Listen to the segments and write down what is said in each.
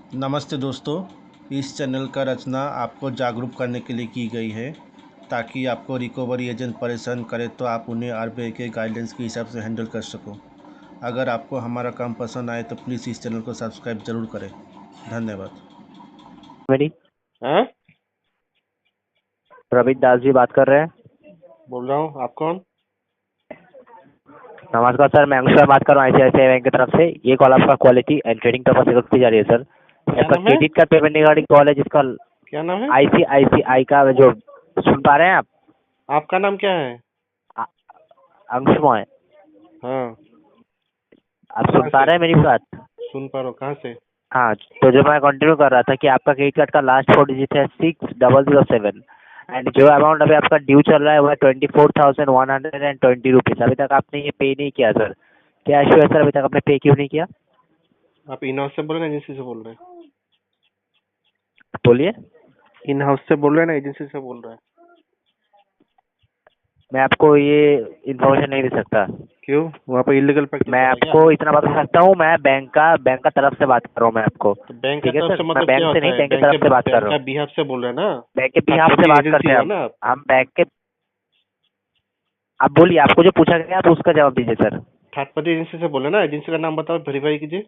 नमस्ते दोस्तों। इस चैनल का रचना आपको जागरूक करने के लिए की गई है ताकि आपको रिकवरी एजेंट परेशान करे तो आप उन्हें आरबीआई के गाइडेंस के हिसाब से हैंडल कर सको। अगर आपको हमारा काम पसंद आए तो प्लीज़ इस चैनल को सब्सक्राइब ज़रूर करें। धन्यवाद। मेरी हाँ, रवित दास जी बात कर रहे हैं। बोल रहा हूँ। आप कौन? नमस्कार सर, मैं अंकुश बात कर रहा हूँ आईसीआईसीआई बैंक की तरफ से। ये कॉल आपका क्वालिटी एंड ट्रेडिंग पर्पज से की जा रही है सर। क्या आपका नाम है? Credit card payment regarding call है जिसका क्या नाम है? आईसीआईसीआई का जो सुन पा रहे हैं आप? आपका नाम क्या है? आ- अंकुश मोय, हाँ, आप कहाँ सुन पा से? रहे हैं मेरी बात? सुन पा रहा हूँ। कहाँ से? हाँ, तो जो मैं कंटिन्यू कर रहा था कि आपका क्रेडिट कार्ड का लास्ट 4 डिजिट है 6007 एंड जो अमाउंट अभी आपका ड्यू चल रहा है वो है 24,120 रुपीज़। अभी तक आपने ये पे नहीं किया सर। क्या इशू है सर, अभी तक आपने पे क्यों नहीं किया? आप इन हाउस से बोल रहे हैं, एजेंसी से बोल रहे हैं? बोलिए। इन हाउस से बोल रहे हैं ना, एजेंसी से बोल रहे हैं? मैं आपको ये इन्फॉर्मेशन नहीं दे सकता। क्यों? वहाँ पर इलीगल प्रैक्टिस मैं हो रहा है क्या? आपको इतना बता सकता हूँ, मैं बैंक का तरफ से बात कर रहा हूँ मैं आपको। तो बैंक का ठीक है तरफ सर, से मैं मतलब क्या बैंक से होता नहीं, है? बैंक की तरफ से बात कर बैंक रहा का हूँ। बिहाफ से बोल रहे हैं ना? बैंक के थर्ड बिहाफ से पार्टी बात एजेंसी करते हैं हो हम। ना आप? हम बैंक के। आप बोलिए, आपको जो पूछा गया आप उसका जवाब दीजिए सर। थर्ड पार्टी एजेंसी से बोल रहे हैं ना? एजेंसी का नाम बताओ, वेरीफाई कीजिए।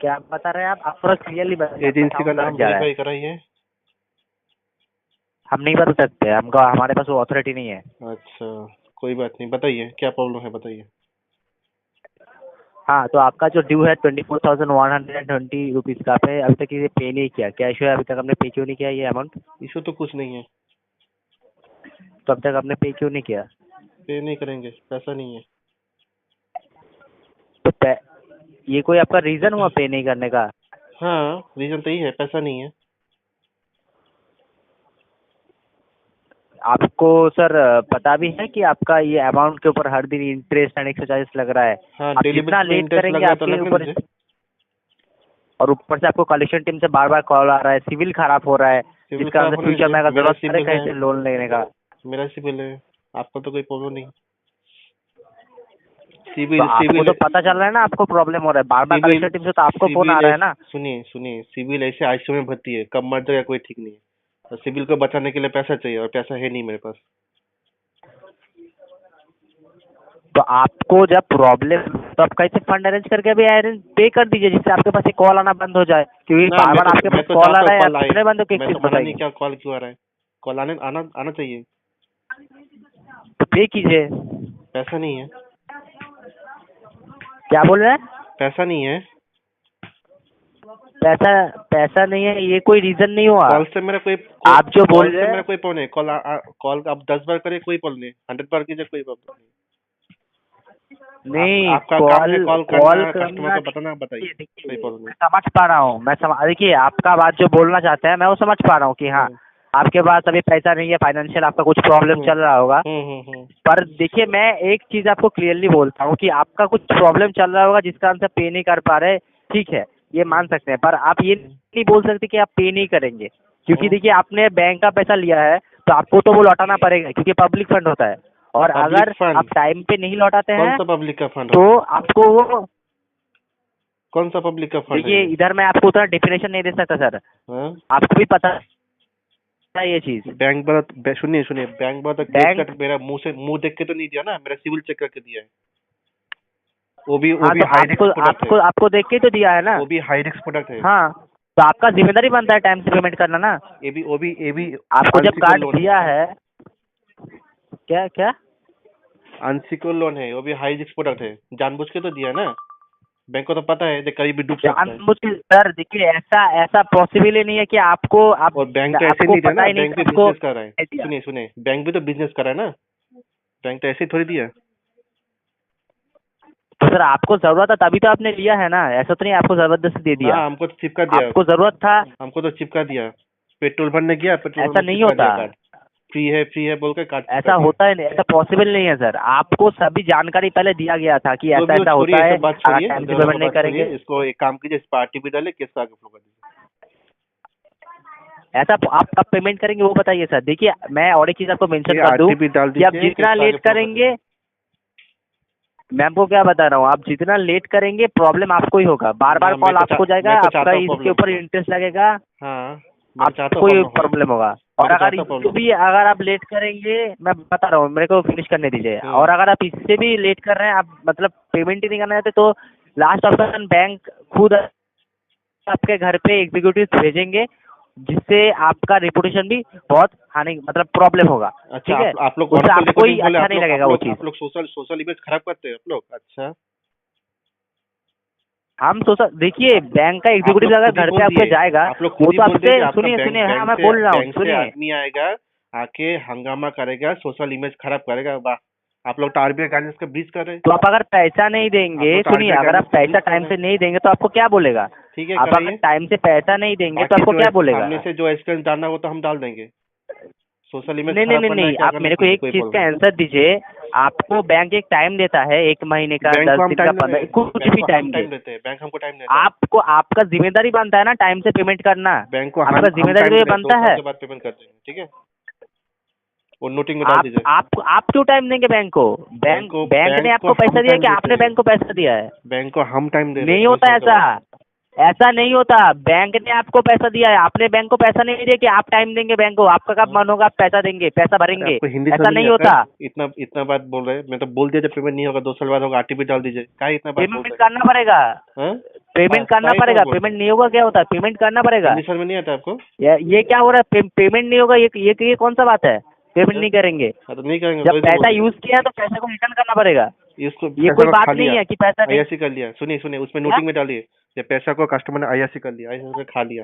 क्या बता रहे हैं आप थोड़ा क्लियरली बताइए, आपका एजेंसी का साउंड नाम कट जा रहा है। वेरीफाई कराइए। हम नहीं बता सकते, हमका हमारे पास वो अथॉरिटी नहीं है। अच्छा, कोई बात नहीं। बताइए क्या प्रॉब्लम है, बताइए। हाँ, तो आपका जो ड्यू है 24,120 रुपीज़ का पे अभी तक ये पे नहीं किया। क्या इशू है, अभी तक आपने पे क्यों नहीं किया ये अमाउंट? इशू तो कुछ नहीं है। तो अब तक आपने पे क्यों नहीं किया? पे नहीं करेंगे, पैसा नहीं है। तो ये कोई आपका रीज़न हुआ पे नहीं करने का? हाँ, रीजन तो यही है, पैसा नहीं है। आपको सर पता भी है कि आपका ये अमाउंट के ऊपर हर दिन इंटरेस्ट एंड एक्स्ट्रा चार्जेस लग रहा है। हाँ, आप डेली जितना बेसिस में लेट इंटरेस्ट लग करेंगे रहा है तो आपके लगने ऊपर, दीजिए। और ऊपर से आपको कलेक्शन टीम से बार बार कॉल आ रहा है, सिविल खराब हो रहा है, सिविल जिसका खराब मतलब होने फ्यूचर में दीजिए। अगर मेरा जरूरत पड़े सिविल कहीं है। से लोन लेने का। मेरा सिविल है। आपको तो कोई प्रॉब्लम नहीं। तो सिविल आपको सिविल तो पता चल रहा है ना आपको प्रॉब्लम हो रहा है, बार बार सिविल कलेक्शन टीम से तो आपको फोन आ सिविल रहा है ना। सुनिए सुनिए, सिविल ऐसे आईसीयू में भर्ती है, कब मर जाएगा कोई ठीक नहीं है। तो सिविल को बचाने के लिए पैसा चाहिए और पैसा है नहीं मेरे पास। तो आपको जब प्रॉब्लम, तो आप कैसे फंड अरेंज करके अभी आयरन पे कर दीजिए जिससे आपके पास कॉल आना बंद हो जाए, क्योंकि ना, बार बार आपके मैं पास तो कॉल आ चाहता हूँ रहा है, कॉल आप आए। कितने बंदों की मैं तो किस्त मना नहीं बताएंगे? किया, कॉल क्यों आ रहा है? कॉल आने आना आना चाहिए। तो पे कीजिए। पैसा नहीं है। क्या बोल रहे हैं? पैसा नहीं है। पैसा पैसा नहीं है ये कोई रीजन नहीं हुआ। कॉल से मेरा कोई आप जो कॉल बोल से रहे मेरा हैं, कोई प्रॉब्लम नहीं। कॉल आप 10 बार करिए, कोई प्रॉब्लम नहीं। 100 बार कीजिए, कोई प्रॉब्लम नहीं। नहीं आपका काम है कॉल कॉल कॉल करना, कस्टमर करना को बताना, बताइए। देखिए कोई देखिए, प्रॉब्लम मैं नहीं। समझ पा रहा हूँ, देखिए आपका बात जो बोलना चाहते हैं मैं वो समझ पा रहा हूँ कि हाँ, हम्म आपके पास अभी पैसा नहीं है, फाइनेंशियल आपका कुछ प्रॉब्लम हम्म चल रहा होगा। हम्म। पर देखिए, मैं एक चीज आपको क्लियरली बोलता हूँ कि आपका कुछ प्रॉब्लम चल रहा होगा जिसका हम पे नहीं कर पा रहे। ठीक है, ये मान सकते हैं, पर आप ये नहीं बोल सकते कि आप पे नहीं करेंगे, क्योंकि देखिए आपने बैंक का पैसा लिया है तो आपको तो वो लौटाना पड़ेगा, क्योंकि पब्लिक फंड होता है। और पब्लिक अगर फंड? आप टाइम पे नहीं लौटाते कौन हैं सा पब्लिक का फंड होता तो है? आपको वो, कौन सा पब्लिक का फंड है देखिए ये? इधर मैं आपको उतना डेफिनेशन नहीं दे सकता सर, हाँ? आपको भी पता है ये चीज। बैंक वाला सुनिए सुनिए, बैंक वाला क्रेडिट बैंक, कार्ड मेरा मुंह देख के तो नहीं दिया ना, मेरा सिविल चेक करके दिया है। वो हाँ भी तो हाई आपको रिस्क प्रोडक्ट है। आपको आपको देख के ही तो दिया है ना। वो भी हाई रिस्क प्रोडक्ट है। हाँ, तो आपका जिम्मेदारी बनता है टाइम से पेमेंट करना ना। ये भी आपको जब अनसिक्योर्ड कार्ड लोन है। दिया है, क्या क्या? अनसिक्योर्ड लोन है, वो भी हाई रिस्क प्रोडक्ट है। जानबूझ के तो दिया ना। बैंक को तो पता है कि कहीं भी डूब सकता है। जानबूझ के सर, देखिए ऐसा ऐसा पॉसिबल ही नहीं है कि आपको और बैंक तो ऐसे आपको नहीं दिया पता ना, ही नहीं बैंक कि भी आपको बिजनेस कर रहा है। नहीं दिया। सुनिए सुनिए, बैंक भी तो बिजनेस कर रहा है ना। बैंक तो ऐसे ही थोड़ी दिया। तो सर आपको जरूरत था तभी तो आपने लिया है ना, ऐसा तो नहीं आपको जबरदस्ती दे ना, दिया। हमको तो चिपका दिया। आपको जरूरत था, हमको तो चिपका दिया। पेट्रोल भरने गया, पेट्रोल पंप ऐसा में नहीं चिपका होता। दिया कार्ड। फ्री है बोल के कार्ड चिपका ऐसा दिया। होता है नहीं, ऐसा पॉसिबल नहीं है सर। आपको सभी जानकारी पहले दिया गया था कि जो ऐसा भी, वो ऐसा छोड़िए, होता ये है, सब बात अगर छोड़िए, टाइम से इधर उधर का पेमेंट नहीं बात छोड़िए। करेंगे। इसको एक काम कीजिए, इस पर आरटीपी डाले, केस का आगे फ्लो कर दीजिए। ऐसा आप कब पेमेंट करेंगे वो बताइए सर। देखिए मैं और एक चीज आपको मेंशन ये कर दूं आरटीपी डाल कि आप दीजिए, केस जितना का आगे लेट फ्लो कर दीजिए। करेंगे, मैं आपको क्या बता रहा हूँ, आप जितना लेट करेंगे प्रॉब्लम आपको ही होगा, बार बार हाँ, मैं कॉल तो आपको जाएगा, मैं तो चाहता आपका हूँ इसके प्रॉब्लम ऊपर हो। इंटरेस्ट लगेगा, हाँ, मैं तो चाहता हूँ आपको ही प्रॉब्लम हो। प्रॉब्लम होगा। मैं और तो अगर चाहता हूँ इससे प्रॉब्लम हो। भी अगर आप लेट करेंगे, मैं बता रहा हूँ, मेरे को फिनिश करने दीजिए, हम्म। और अगर आप इससे भी लेट कर रहे हैं, आप मतलब पेमेंट ही नहीं करना चाहते, तो लास्ट ऑप्शन बैंक खुद आपके घर पे एग्जीक्यूटिव भेजेंगे, जिससे आपका रेपुटेशन भी बहुत हानि मतलब प्रॉब्लम होगा। अच्छा, ठीक है, आप लोग उससे ऑन कॉल आपको ही रिकॉर्डिंग खोले, अच्छा आप नहीं लोग आप लगेगा वो लोग चीज़। आप लोग सोशल सोशल इमेज खराब करते हैं आप लोग। अच्छा, हम सोचा, देखिए बैंक का आप एग्जीक्यूटिव लोग अगर खुद ही घर पे बोल आपके दिए, जाएगा, आप लोग वो खुद ही तो बोल दिए आपसे कि आपका सुनिए बैंक सुनिए, हाँ बैंक मैं से बोल रहा हूँ, बैंक से सुनिए। आदमी आएगा, आके हंगामा करेगा, सोशल इमेज खराब करेगा। वाह, आप लोग तो आरबीआई गाइडेंस का ब्रीच कर रहे हैं। तो आप अगर पैसा नहीं आप देंगे, लोग तो सुनिए, आरबीआई अगर गाइडेंस आप का पैसा ब्रीच कर टाइम रहे से हैं। नहीं देंगे तो आपको क्या बोलेगा? ठीक है, आप अगर कराइए। टाइम से पैसा नहीं देंगे तो बाकी आपको जो क्या बोलेगा? सामने से जो एसक्यूएल डालना हो तो हम डाल देंगे। सोशल इमेज नहीं नहीं खराब नहीं करना है, नहीं, क्या आप करना है मेरे को कीजिए, एक कोई चीज का प्रॉब्लम नहीं। आंसर दीजिए। आपको बैंक एक टाइम देता है, 1 महीने का, बैंक को 10 हम दिन का, टाइम दे रहे 15, हैं, कुछ बैंक भी को हम टाइम टाइम दे। देते हैं, बैंक हमको टाइम देता है। आपको आपका जिम्मेदारी बनता है ना टाइम से पेमेंट करना। बैंक को आपका हम जिम्मेदारी टाइम तो दे ये रहे हैं, 2 बनता साल है। के बाद पेमेंट कर देंगे। ठीक है, वो नोटिंग में डाल दीजिए। आप क्यों टाइम देंगे बैंक को? बैंक बैंक ने आपको पैसा हम दिया टाइम कि देते आपने हैं, बैंक को पैसा दिया है? बैंक को हम टाइम दे रहे हैं नहीं 2 होता साल के बाद। ऐसा, ऐसा नहीं होता। बैंक ने आपको पैसा दिया है, आपने बैंक को पैसा नहीं दिया कि आप टाइम देंगे बैंक को। आपका कब हाँ? मन होगा आप पैसा देंगे, पैसा अरे भरेंगे, आपको हिंदी ऐसा समझ नहीं नहीं आता होता। है? इतना इतना बात बोल रहे हैं, मैं तो बोल दिया जब पेमेंट नहीं होगा 2 साल बाद होगा, आरटीपी डाल दीजिए। क्या इतना बात पेमेंट बोलते करना पड़ेगा, हैं? हाँ? पेमेंट करना क्या इतना पड़ेगा। बोलते पेमेंट हैं? नहीं होगा क्या होता है? पेमेंट करना पड़ेगा। हिंदी समझ में नहीं आता आपको? ये क्या हो रहा है? पेमेंट नहीं होगा, ये कौन सा बात है? पेमेंट हाँ? नहीं करेंगे? हाँ, तो नहीं करेंगे जब तो पैसा बोल रहे यूज किया है तो पैसे को रिटर्न करना पड़ेगा। हैं। इसको ये पैसा कोई को बात खा नहीं लिया, है कि पैसा नहीं। आईआरसी कर लिया। सुनिए सुनिए, उसमें क्या? नोटिंग में डालिए, ये पैसा को कस्टमर ने आईआरसी कर लिया, आईआरसी खा लिया।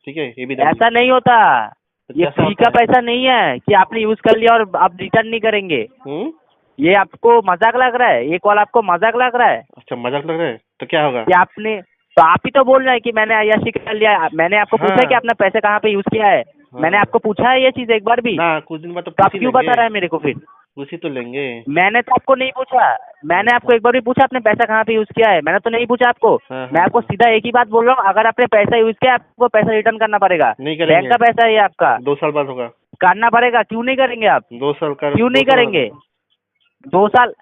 ठीक है, ये भी डालिए। ऐसा नहीं होता। तो ये कैसा फ्री होता का है? पैसा नहीं है कि आपने यूज कर लिया और आप रिटर्न नहीं करेंगे। हम्म। ये आपको मजाक लग रहा है? ये कॉल आपको मजाक लग रहा है अच्छा, मजाक लग रहा है तो क्या होगा? कि आपने, तो आप ही तो बोल रहे हैं कि मैंने अय्याशी कर लिया। मैंने आपको पूछा है कि हाँ आपने पैसे कहाँ पे यूज किया है? मैंने हाँ आपको पूछा है ये चीज एक बार भी? ना, कुछ दिन बाद तो तो पूछ आप ही क्यों लेंगे। बता रहे हैं मेरे को फिर? पूछ ही तो लेंगे। मैंने तो आपको नहीं पूछा। मैंने आपको अच्छा। एक बार भी पूछा आपने पैसा कहाँ पे यूज किया है? मैंने तो नहीं पूछा आपको। हाँ मैं हाँ आपको हाँ। सीधा एक ही बात बोल रहा हूँ, अगर आपने पैसा यूज किया आपको पैसा रिटर्न करना पड़ेगा। नहीं बैंक करेंगे, का पैसा है ये आपका, 2 साल बाद होगा। करना पड़ेगा। क्यों नहीं करेंगे आप? 2 साल का, क्यों 2 नहीं साल बाद करेंगे? होगा। 2 साल?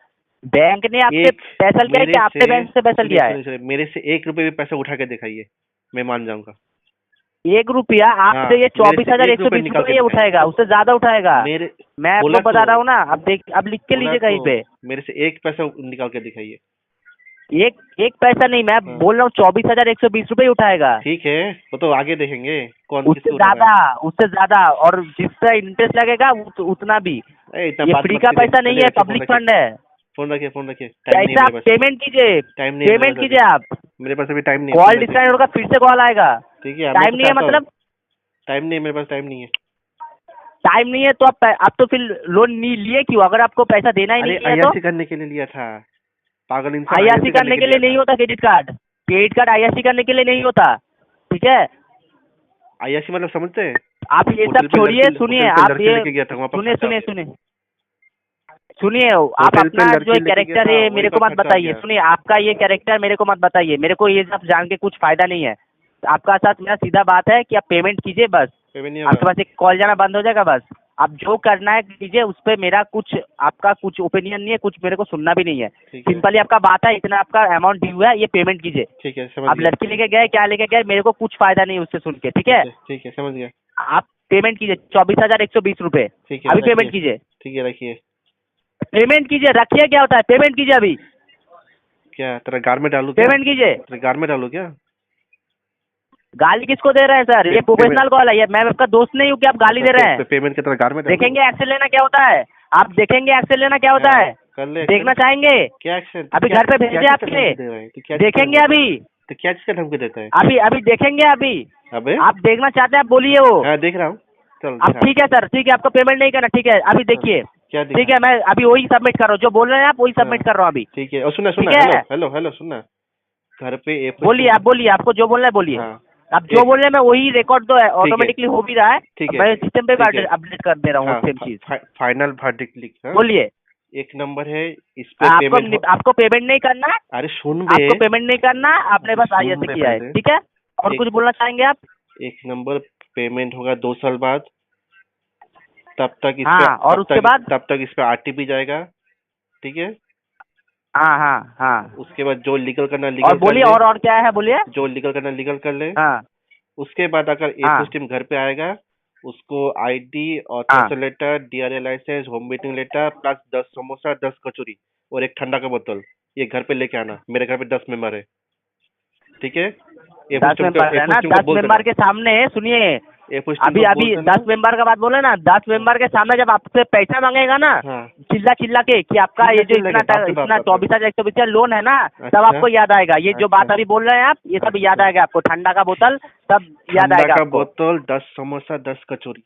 बैंक ने आपसे एक पैसा लिया है मेरे कि आपने से बैंक से पैसा सुनिए लिया है? सुनिए सुनिए, मेरे से 1 रुपए भी पैसा उठा के दिखाइए, मैं मान जाऊंगा। 1 रुपया हाँ, आपसे ये मेरे से 24,120 निकाल रुपये के ये दिखाइए। उठाएगा, उससे ज्यादा उठाएगा। मेरे मैं बोला आपको तो बता रहा हूँ ना, अब देख, अब लिख के बोला लीजिए कहीं तो पे। मेरे से 1 पैसा निकाल के दिखाइए। एक एक पैसा नहीं, मैं हाँ, बोल रहा हूँ 24,120 रुपये उठाएगा। ठीक है, वो तो आगे देखेंगे कौन उससे किसको उठा रहा ज्यादा, उससे ज्यादा, और जितना इंटरेस्ट लगेगा उतना भी। है। इतना ये बात फ्री मत का करिए। पैसा नहीं चलिए है, रखिए, पब्लिक फंड है। फोन रखिए, फोन रखिए, टाइम नहीं है पैसा आप मेरे पास। पेमेंट कीजिए, टाइम नहीं है मेरे पेमेंट पास कीजिए आप। अभी। मेरे पास अभी टाइम नहीं है, कॉल फोन रखिए। डिस्कनेक्ट होगा, फिर से कॉल आएगा। ठीक है, मैं टाइम तो नहीं है चाहता हूँ, मतलब? टाइम नहीं है मेरे पास, टाइम नहीं है। टाइम नहीं है तो आप तो फिर लोन नहीं लिए क्यों? अगर आपको पैसा देना ही अरे नहीं है तो? अय्याशी करने के लिए लिया था, पागल इंसान, आईआरसी अय्याशी करने के लिए लिया नहीं था। होता क्रेडिट कार्ड आईआरसी करने के लिए नहीं होता। ठीक है, अय्याशी मतलब समझते हैं? आप ये होटल सब पे छोड़िए। लड़की, सुनिए, होटल पे आप लड़की ये लेके गया था, वहाँ पर सुनिए खर्चा हो सुनिए गया। सुनिए सुनिए, आप होटल पे अपना लड़की जो लेके गया कैरेक्टर था, है वहीं मेरे पर को मत खर्चा हो बताइए। गया। सुनिए, आपका ये कैरेक्टर मेरे को मत बताइए। मेरे को ये सब जान के कुछ फायदा नहीं है। आपका साथ मेरा सीधा बात है कि आप पेमेंट कीजिए बस। पेमेंट नहीं आपके होगा। पास एक कॉल जाना बंद हो जाएगा बस। आप जो करना है कीजिए, उस पर मेरा कुछ, आपका कुछ ओपिनियन नहीं है, कुछ मेरे को सुनना भी नहीं है। ठीक है, सिंपली आपका बात है, इतना आपका अमाउंट ड्यू है, ये पेमेंट कीजिए। ठीक है, समझ आप गया। लड़की लेके गए, क्या लेके गए, मेरे को कुछ फायदा नहीं उससे सुन के। ठीक है, ठीक है, समझ गया। आप पेमेंट कीजिए 24,120 रुपये। ठीक है, अभी रखिए। पेमेंट कीजिए, ठीक है, रखिए। पेमेंट कीजिए। रखिए क्या होता है? पेमेंट कीजिए अभी, क्या तेरा गार में डालू? क्या पेमेंट कीजिए। तेरे गार में डालू क्या? गाली किसको दे रहे हैं सर? ये पेमेंट- प्रोफेशनल कॉल है, ये मैं आपका दोस्त नहीं हूँ कि आप गाली दे रहे हैं। पेमेंट के तेरा गार में डालू? देखेंगे एक्शन लेना क्या होता है? आप देखेंगे एक्शन लेना क्या होता है? कर ले देखना action। चाहेंगे? क्या एक्शन? अभी घर पे भेजे आपके? देखेंगे अभी, तो क्या चीज का धमकी देता है? अभी अभी देखेंगे अभी। अबे आप देखना चाहते हैं, आप बोलिए वो। हाँ, देख रहा हूँ। चल अब दिखा। ठीक है सर, ठीक है, आपको पेमेंट नहीं करना। ठीक है, अभी देखिए। क्या दिखा? ठीक है, मैं अभी वही सबमिट कर रहा हूँ, जो बोल रहे हैं आप वही सबमिट कर रहा हूँ अभी। ठीक है, और सुना सुना, ठीक है। हेलो हेलो हेलो, सुनना। घर पे बोलिए, आप बोलिए, आपको जो बोलना है बोलिए। हाँ, अब जो बोल रहे हैं मैं वही रिकॉर्ड तो है, ऑटोमेटिकली हो भी रहा है। ठीक है, मैं सिस्टम पे ठीक है। अपडेट कर दे रहा हूँ हाँ, सेम चीज। फाइनल वर्डिक्ट लिख। हाँ? बोलिए। एक नंबर है, इस पे पेमेंट आपको पेमेंट नहीं करना, अरे सुन बे, आपको पेमेंट नहीं करना, आपने बस सुन आईएसए बे किया है। पहले। ठीक है, और कुछ बोलना चाहेंगे आप? एक नंबर पेमेंट होगा 2 साल बाद, तब तक इस हाँ, पे और उसके बाद? तब तक इस पे आरटीपी जाएगा। ठीक है, हाँ हाँ हाँ। उसके बाद जो लीगल करना और लीगल कर बोलिए, ले, और क्या है बोलिए। जो लीगल करना लीगल कर ले। हाँ उसके बाद अगर हाँ A4 टीम घर पे आएगा, उसको आईडी, हाँ। Authorization letter, DRA license, home meeting letter plus 10 samosa, 10 kachori और एक ठंडा का बोतल, ये घर पे लेके आना। मेरे घर पे 10 मेंबर है, ठीक है। A4 10 टीम को मेंबर है ना, 10 बोल मेंबर देना, के सामने सुनिए। A4 टीम अभी को अभी बोल देना। 10 मेंबर का बात बोले ना, 10 मेंबर के सामने जब आपसे पैसा मांगेगा ना, हाँ, चिल्ला चिल्ला के कि आपका चिल्ला ये जो चिल्ला के बाप रे बाप इतना बाप रे। 24,120 लोन है ना, तब अच्छा आपको याद आएगा ये जो बात अच्छा अभी बोल रहे हैं आप, ये सब याद अच्छा। आएगा आपको। ठंडा का बोतल सब याद ठंडा आएगा का आपको। बोतल, 10 समोसा, 10 कचौरी।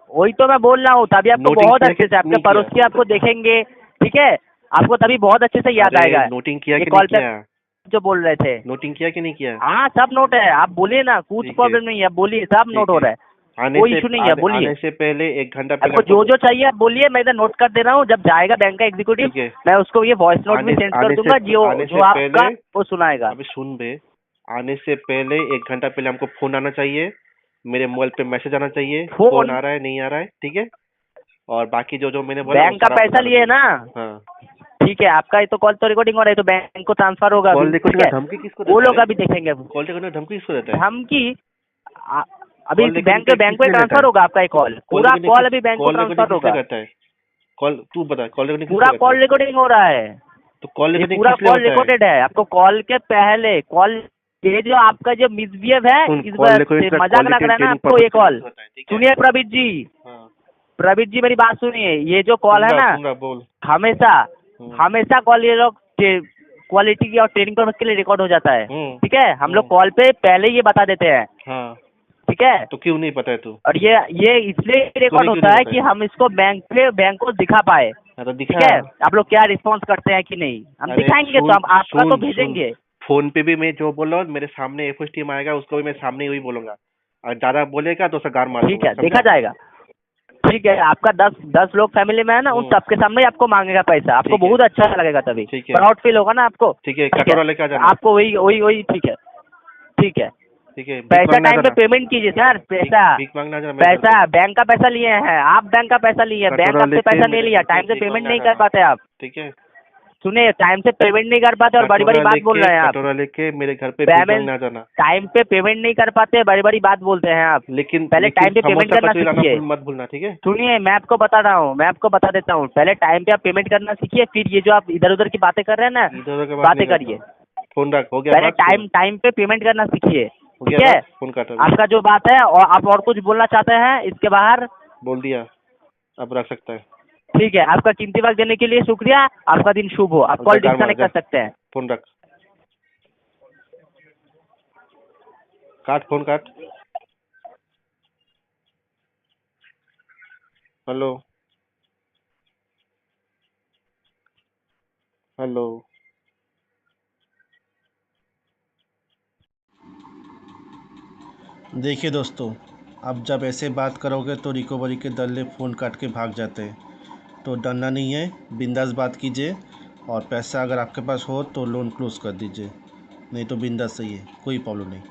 वही तो मैं बोल रहा हूँ, तभी आपको नोटिंग बहुत किया अच्छे कि से, आपके नहीं किया? पड़ोस की आपको देखेंगे, ठीक है, आपको तभी बहुत अच्छे से याद अरे आएगा नोटिंग किया ये कि नहीं कॉल पे किया? जो बोल रहे थे। नोटिंग किया कि नहीं किया? हाँ सब नोट है, आप बोलिए ना, कुछ ठीक है, प्रॉब्लम नहीं है, बोलिए, सब नोट ठीक हो है। रहा है, कोई इशू नहीं है, बोलिए। आने से पहले 1 घंटा पहले आपको जो जो चाहिए आप बोलिए, मैं इधर नोट कर दे रहा हूँ। जब जाएगा बैंक का एग्जीक्यूटिव, ठीक है। मैं उसको ये वॉइस नोट भी आने सेंड कर आने दूंगा, से जो आने जो से आपका पहले, वो सुनाएगा। अभी सुन बे, आने से पहले 1 घंटा पहले हमको फोन आना चाहिए, मेरे मोबाइल पे मैसेज आना चाहिए, फोन फोन, आ रहा है नहीं आ रहा है, ठीक है। और बाकी जो जो मैंने बोला वो बैंक का सारा पैसा बता लिए दो। ना, हाँ, ठीक है, आपका ये तो कॉल तो रिकॉर्डिंग हो रहा है, तो बैंक को ट्रांसफर होगा कॉल अभी, रिकॉर्डिंग ठीक का है, धमकी किसको वो देता लोग है? अभी देखेंगे। कॉल रिकॉर्डिंग का धमकी किसको देता है? धमकी अभी कॉल रिकॉर्डिंग बैंक पे किसने देता ट्रांसफर है? होगा आपका ये कॉल, पूरा कॉल अभी बैंक को कॉल रिकॉर्डिंग ट्रांसफर किसने होगा। करता है? कॉल तू बता, कॉल रिकॉर्डिंग पूरा किसने करता कॉल है? रिकॉर्डिंग हो रहा है, तो कॉल ये रिकॉर्डिंग पूरा किस लिए कॉल होता है? रिकॉर्डेड है। आपको कॉल के पहले कॉल, ये जो आपका जो मिसबिहेव है, सुन, इस कॉल बार रिकॉर्डिंग से का मजाक लग रहा है ना ट्रेनिंग आपको ये पर्पस के लिए कॉल। होता है, ठीक है। सुनिए प्रवीण जी, हाँ, प्रवीण जी मेरी बात सुनिए, ये जो कॉल है ना, सुन रहा बोल। हमेशा हमेशा कॉल ये लोग क्वालिटी की और ट्रेनिंग पर्पस के लिए रिकॉर्ड हो जाता है, ठीक है। हम लोग कॉल पे पहले ये बता देते हैं, हाँ, ठीक है। तो क्यों नहीं पता है तू? और ये इसलिए रिकॉर्ड क्यों होता नहीं है पता कि है? हम इसको बैंक को दिखा पाए, हाँ, तो ठीक दिखा। है। आप लोग क्या रिस्पॉन्स करते हैं कि नहीं, हम अरे दिखाएंगे, तो हम आपका तो भेजेंगे। फोन पे भी मैं जो बोल रहा हूँ, मेरे सामने A4 टीम आएगा, उसको भी मैं सामने वही बोलूंगा। और ज्यादा बोलेगा तो उसे गार मार ठीक दूंगा, है, समझा? देखा जाएगा। ठीक है, आपका 10 लोग फैमिली में है ना, उन सबके सामने ही आपको मांगेगा पैसा, आपको ठीक है। बहुत अच्छा लगेगा, तभी ठीक है। प्राउड फील होगा ना आपको। ठीक है, ठीक कटोरा है, लेके आ जाना। आपको वही वही वही, ठीक है, ठीक है। ठीक है, भीख पैसा मांगना टाइम पे जाना। पेमेंट कीजिए सर, पैसा भीख मांगना जाना मेरे घर पे। पैसा बैंक का पैसा लिए हैं आप, बैंक का पैसा लिए हैं, बैंक कटोरा आपसे लेके पैसा नहीं मेरे लिया, घर पे टाइम से भीख पेमेंट मांगना नहीं जाना। कर पाते आप। ठीक है, सुनिए, टाइम से पेमेंट नहीं कर पाते और बड़ी बड़ी बात बोल रहे हैं आप। कटोरा लेके मेरे घर पे भीख पेमेंट मांगना जाना। टाइम पे पेमेंट नहीं कर पाते, बड़ी बड़ी बात बोलते हैं आप। लेकिन पहले टाइम पे पेमेंट समोसा करना कचौरी लाना सीखिए। मत भूलना, ठीक है। सुनिए, मैं आपको बता रहा हूँ, मैं आपको बता देता हूँ, पहले टाइम पे आप पेमेंट करना सीखिए, फिर ये जो आप इधर उधर की बातें कर रहे हैं ना, इधर का बातें करिए। फोन रख, हो गया पहले बात? टाइम पे पेमेंट करना सीखिए, हो ठीक गया है। बात? फोन काट अभी। आपका जो बात है, और आप और कुछ बोलना चाहते हैं इसके बाहर, बोल दिया, अब रख सकता है। ठीक है। आपका कीमती वक्त देने के लिए शुक्रिया, आपका दिन शुभ हो, आप कॉल जा, डिस्कनेक्ट जा। कर सकते हैं। फोन रख, काट, फोन काट। Hello, hello. देखिए दोस्तों, अब जब ऐसे बात करोगे तो रिकवरी के दल्ले फ़ोन काट के भाग जाते हैं। तो डरना नहीं है, बिंदास बात कीजिए, और पैसा अगर आपके पास हो तो लोन क्लोज़ कर दीजिए, नहीं तो बिंदास सही है, कोई प्रॉब्लम नहीं।